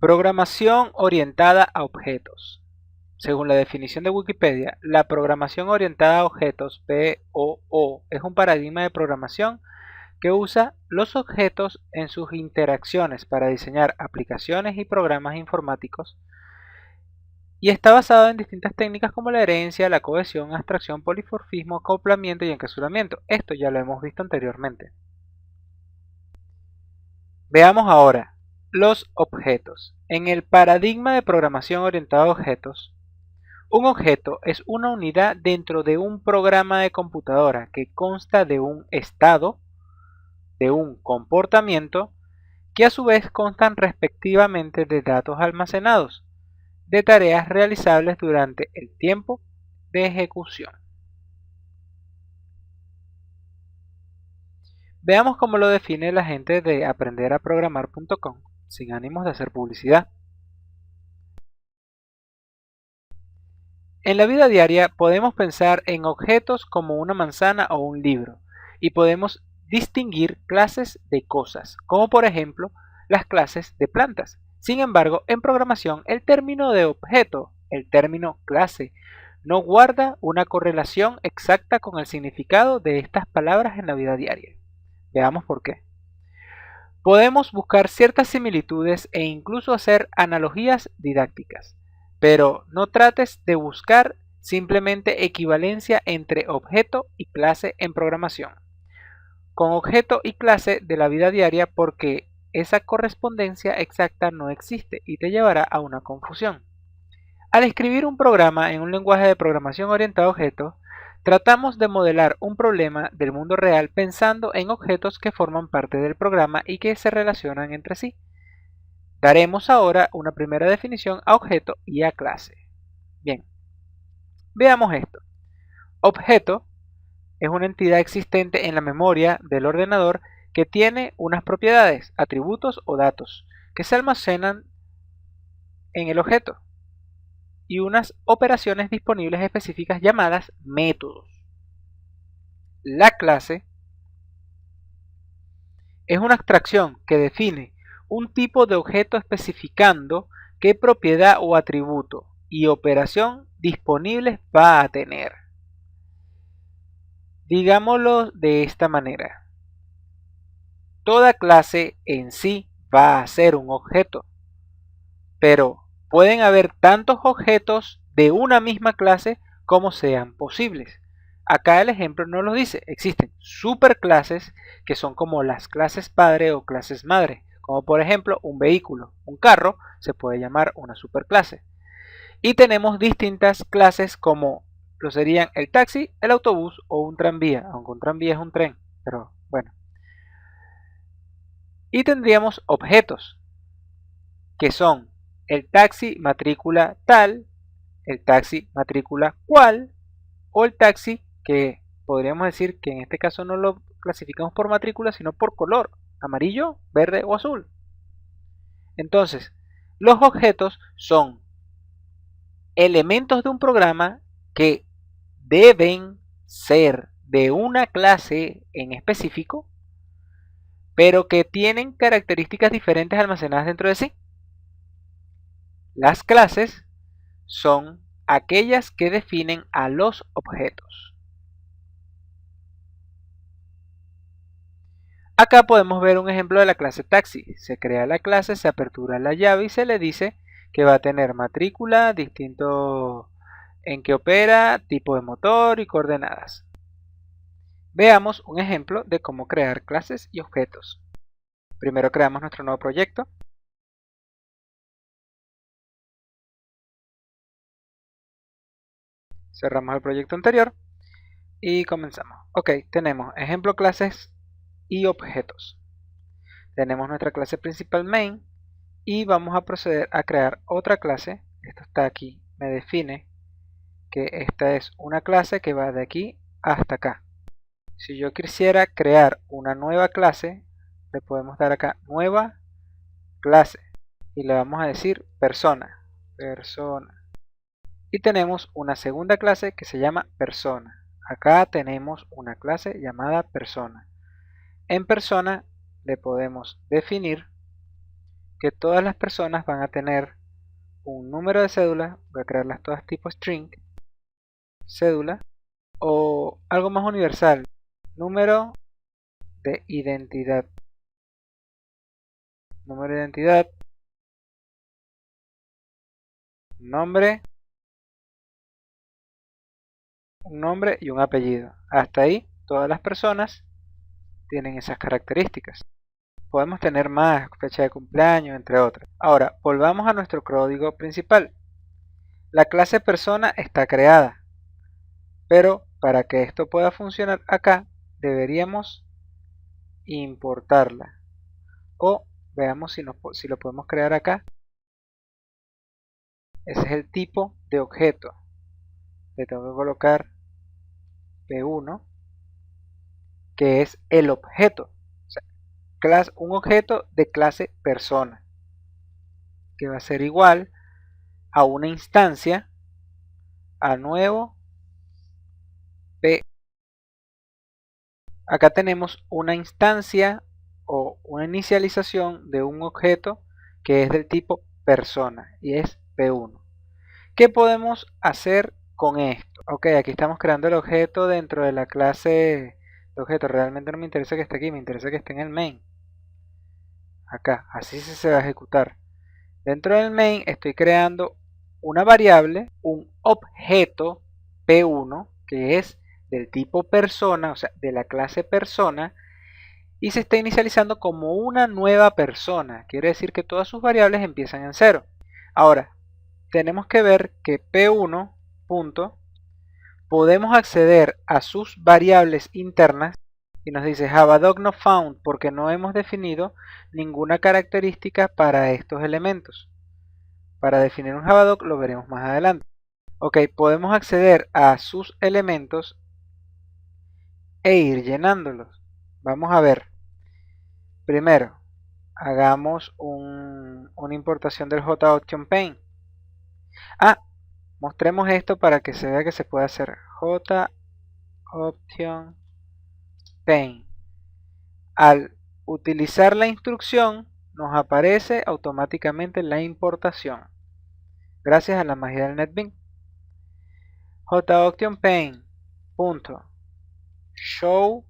Programación orientada a objetos. Según la definición de Wikipedia, la programación orientada a objetos, POO, es un paradigma de programación que usa los objetos en sus interacciones para diseñar aplicaciones y programas informáticos y está basado en distintas técnicas como la herencia, la cohesión, abstracción, polimorfismo, acoplamiento y encapsulamiento. Esto ya lo hemos visto anteriormente. Veamos ahora los objetos. En el paradigma de programación orientada a objetos, un objeto es una unidad dentro de un programa de computadora que consta de un estado, de un comportamiento, que a su vez constan respectivamente de datos almacenados, de tareas realizables durante el tiempo de ejecución. Veamos cómo lo define la gente de aprenderaprogramar.com, sin ánimos de hacer publicidad. En la vida diaria podemos pensar en objetos como una manzana o un libro, y podemos distinguir clases de cosas, como por ejemplo las clases de plantas. Sin embargo, en programación el término de objeto, el término clase, no guarda una correlación exacta con el significado de estas palabras en la vida diaria. Veamos por qué. Podemos buscar ciertas similitudes e incluso hacer analogías didácticas, pero no trates de buscar simplemente equivalencia entre objeto y clase en programación, con objeto y clase de la vida diaria, porque esa correspondencia exacta no existe y te llevará a una confusión. Al escribir un programa en un lenguaje de programación orientado a objetos, tratamos de modelar un problema del mundo real pensando en objetos que forman parte del programa y que se relacionan entre sí. Daremos ahora una primera definición a objeto y a clase. Bien, veamos esto. Objeto es una entidad existente en la memoria del ordenador que tiene unas propiedades, atributos o datos que se almacenan en el objeto y unas operaciones disponibles específicas llamadas métodos. La clase es una abstracción que define un tipo de objeto especificando qué propiedad o atributo y operación disponibles va a tener. Digámoslo de esta manera. Toda clase en sí va a ser un objeto, pero pueden haber tantos objetos de una misma clase como sean posibles. Acá el ejemplo nos lo dice, existen superclases que son como las clases padre o clases madre, como por ejemplo un vehículo, un carro se puede llamar una superclase. Y tenemos distintas clases como lo serían el taxi, el autobús o un tranvía, aunque un tranvía es un tren, pero bueno. Y tendríamos objetos, que son el taxi matrícula tal, el taxi matrícula cual, o el taxi que podríamos decir que en este caso no lo clasificamos por matrícula, sino por color, amarillo, verde o azul. Entonces, los objetos son elementos de un programa que deben ser de una clase en específico, pero que tienen características diferentes almacenadas dentro de sí. Las clases son aquellas que definen a los objetos. Acá podemos ver un ejemplo de la clase taxi. Se crea la clase, se apertura la llave y se le dice que va a tener matrícula, distinto en que opera, tipo de motor y coordenadas. Veamos un ejemplo de cómo crear clases y objetos. Primero creamos nuestro nuevo proyecto. Cerramos el proyecto anterior y comenzamos. Ok, tenemos ejemplo clases y objetos. Tenemos nuestra clase principal main y vamos a proceder a crear otra clase. Esto está aquí, me define que esta es una clase que va de aquí hasta acá. Si yo quisiera crear una nueva clase, le podemos dar acá nueva clase y le vamos a decir persona. Y tenemos una segunda clase que se llama persona. Acá tenemos una clase llamada persona. En persona le podemos definir que todas las personas van a tener un número de cédula, voy a crearlas todas tipo string, cédula, o algo más universal, número de identidad, número de identidad, nombre, un nombre y un apellido. Hasta ahí todas las personas tienen esas características. Podemos tener más, fecha de cumpleaños, entre otras. Ahora, volvamos a nuestro código principal. La clase persona está creada, pero para que esto pueda funcionar acá, deberíamos importarla. O veamos si lo podemos crear acá. Ese es el tipo de objeto. Le tengo que colocar P1, que es el objeto. O sea, un objeto de clase persona, que va a ser igual a una instancia a nuevo P. Acá tenemos una instancia o una inicialización de un objeto que es del tipo persona y es P1. ¿Qué podemos hacer con esto? Ok, aquí estamos creando el objeto dentro de la clase de objeto. Realmente no me interesa que esté aquí, me interesa que esté en el main. Acá, así se va a ejecutar. Dentro del main estoy creando una variable, un objeto P1 que es del tipo persona, o sea, de la clase persona, y se está inicializando como una nueva persona. Quiere decir que todas sus variables empiezan en 0. Ahora, tenemos que ver que P1 punto, podemos acceder a sus variables internas y nos dice Javadoc not found porque no hemos definido ninguna característica para estos elementos. Para definir un Javadoc lo veremos más adelante. Ok, podemos acceder a sus elementos e ir llenándolos. Vamos a ver. Primero, hagamos una importación del JOptionPaint. Mostremos esto para que se vea que se puede hacer. JOptionPaint. Al utilizar la instrucción, nos aparece automáticamente la importación. Gracias a la magia del NetBeans. JOptionPaint.show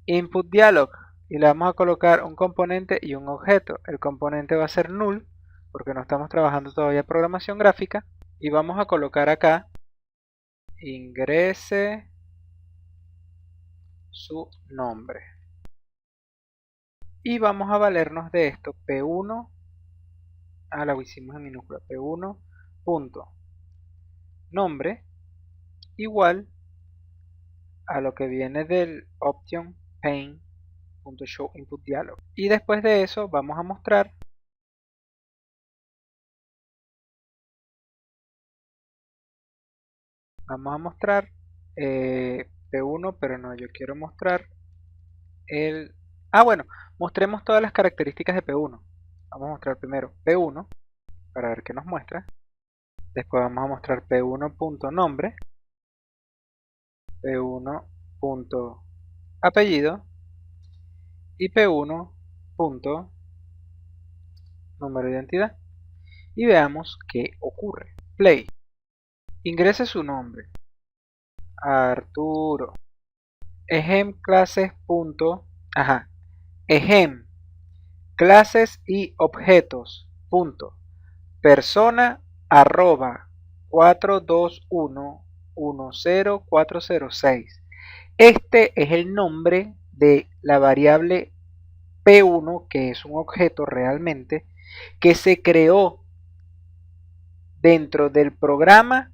input dialog y le vamos a colocar un componente y un objeto. El componente va a ser null porque no estamos trabajando todavía programación gráfica y vamos a colocar acá ingrese su nombre y vamos a valernos de esto P1 lo hicimos en minúscula P1 punto nombre igual a lo que viene del option paint.show input dialog y después de eso vamos a mostrar P1 pero no, yo quiero mostrar el bueno, mostremos todas las características de P1. Vamos a mostrar primero P1 para ver qué nos muestra. Después vamos a mostrar P1.nombre, P1.apellido y P1.número de identidad. Y veamos qué ocurre. Play. Ingrese su nombre. Arturo. Ejem clases. Ejem clases y objetos. Persona arroba 421100406. Este es el nombre de la variable P1, que es un objeto realmente, que se creó dentro del programa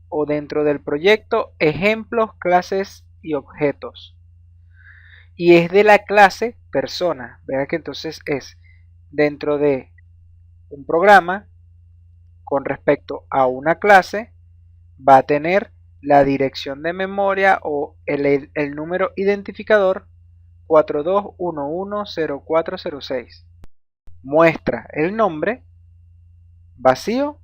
o dentro del proyecto ejemplos, clases y objetos. Y es de la clase persona. Vea que entonces es dentro de un programa con respecto a una clase va a tener la dirección de memoria o el número identificador 42110406. Muestra el nombre vacío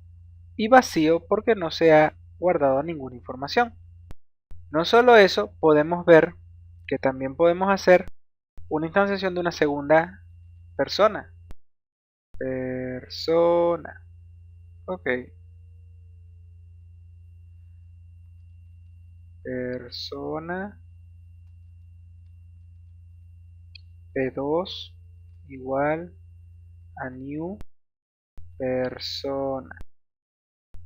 y vacío porque no se ha guardado ninguna información. No solo eso, podemos ver que también podemos hacer una instanciación de una segunda persona. Persona. Ok. Persona. P2 igual a new persona.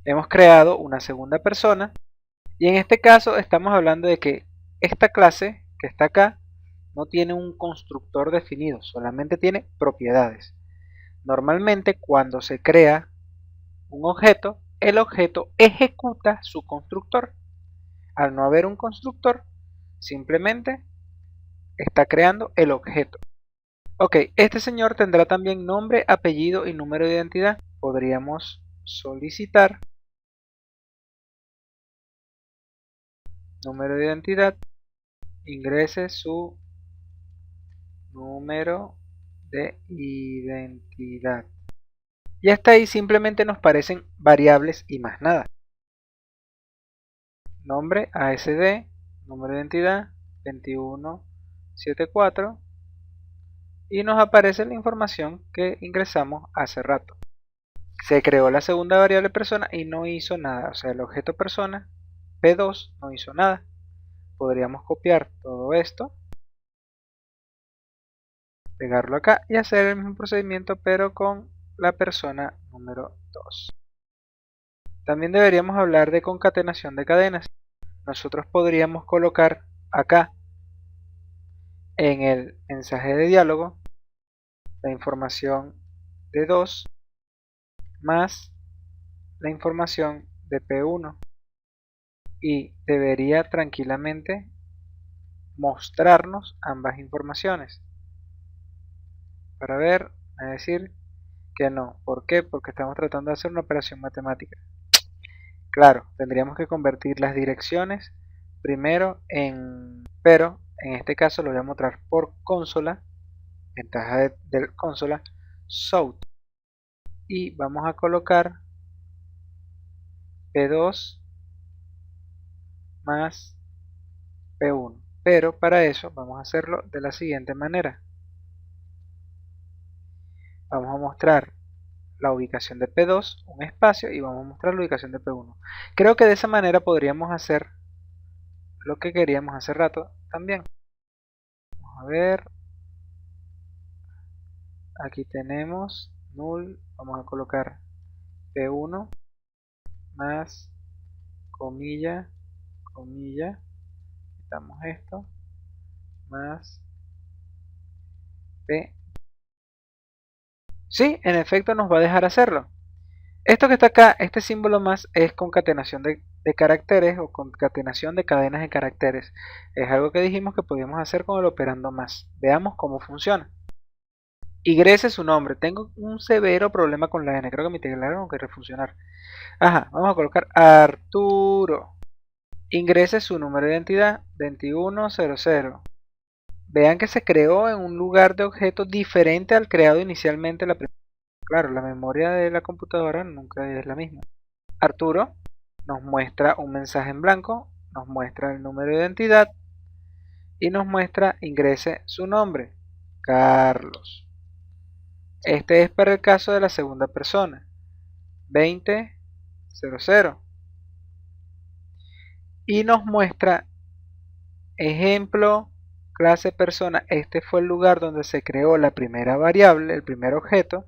Hemos creado una segunda persona y en este caso estamos hablando de que esta clase que está acá no tiene un constructor definido, solamente tiene propiedades. Normalmente cuando se crea un objeto, el objeto ejecuta su constructor. Al no haber un constructor, simplemente está creando el objeto. Ok, este señor tendrá también nombre, apellido y número de identidad. Podríamos solicitar número de identidad, ingrese su número de identidad. Y hasta ahí simplemente nos parecen variables y más nada. Nombre ASD, número de identidad 2174 y nos aparece la información que ingresamos hace rato. Se creó la segunda variable persona y no hizo nada, o sea, el objeto persona P2 no hizo nada. Podríamos copiar todo esto, pegarlo acá y hacer el mismo procedimiento pero con la persona número 2. También deberíamos hablar de concatenación de cadenas. Nosotros podríamos colocar acá en el mensaje de diálogo la información de 2 más la información de P1 y debería tranquilamente mostrarnos ambas informaciones. Para ver, a decir que no. ¿Por qué? Porque estamos tratando de hacer una operación matemática. Claro, tendríamos que convertir las direcciones primero pero en este caso lo voy a mostrar por consola, ventaja del consola, south, y vamos a colocar P2 más P1, pero para eso vamos a hacerlo de la siguiente manera. Vamos a mostrar la ubicación de P2, un espacio, y vamos a mostrar la ubicación de P1. Creo que de esa manera podríamos hacer lo que queríamos hace rato también. Vamos a ver, aquí tenemos null, vamos a colocar P1 más comilla, comilla, quitamos esto, más P. Sí, en efecto nos va a dejar hacerlo. Esto que está acá, este símbolo más, es concatenación de caracteres o concatenación de cadenas de caracteres. Es algo que dijimos que podíamos hacer con el operando más. Veamos cómo funciona. Ingrese su nombre. Tengo un severo problema con la N. Creo que mi teclado no quiere funcionar. Ajá, vamos a colocar Arturo. Ingrese su número de identidad 2100. Vean que se creó en un lugar de objeto diferente al creado inicialmente la primera. Claro, la memoria de la computadora nunca es la misma. Arturo nos muestra un mensaje en blanco, nos muestra el número de identidad y nos muestra ingrese su nombre, Carlos. Este es para el caso de la segunda persona, 2000. Y nos muestra ejemplo, clase persona. Este fue el lugar donde se creó la primera variable, el primer objeto,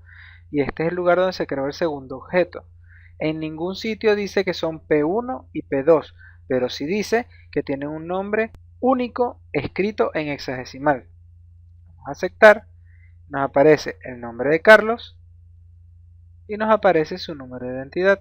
y este es el lugar donde se creó el segundo objeto. En ningún sitio dice que son P1 y P2, pero sí dice que tienen un nombre único escrito en hexadecimal. Vamos a aceptar, nos aparece el nombre de Carlos y nos aparece su número de identidad.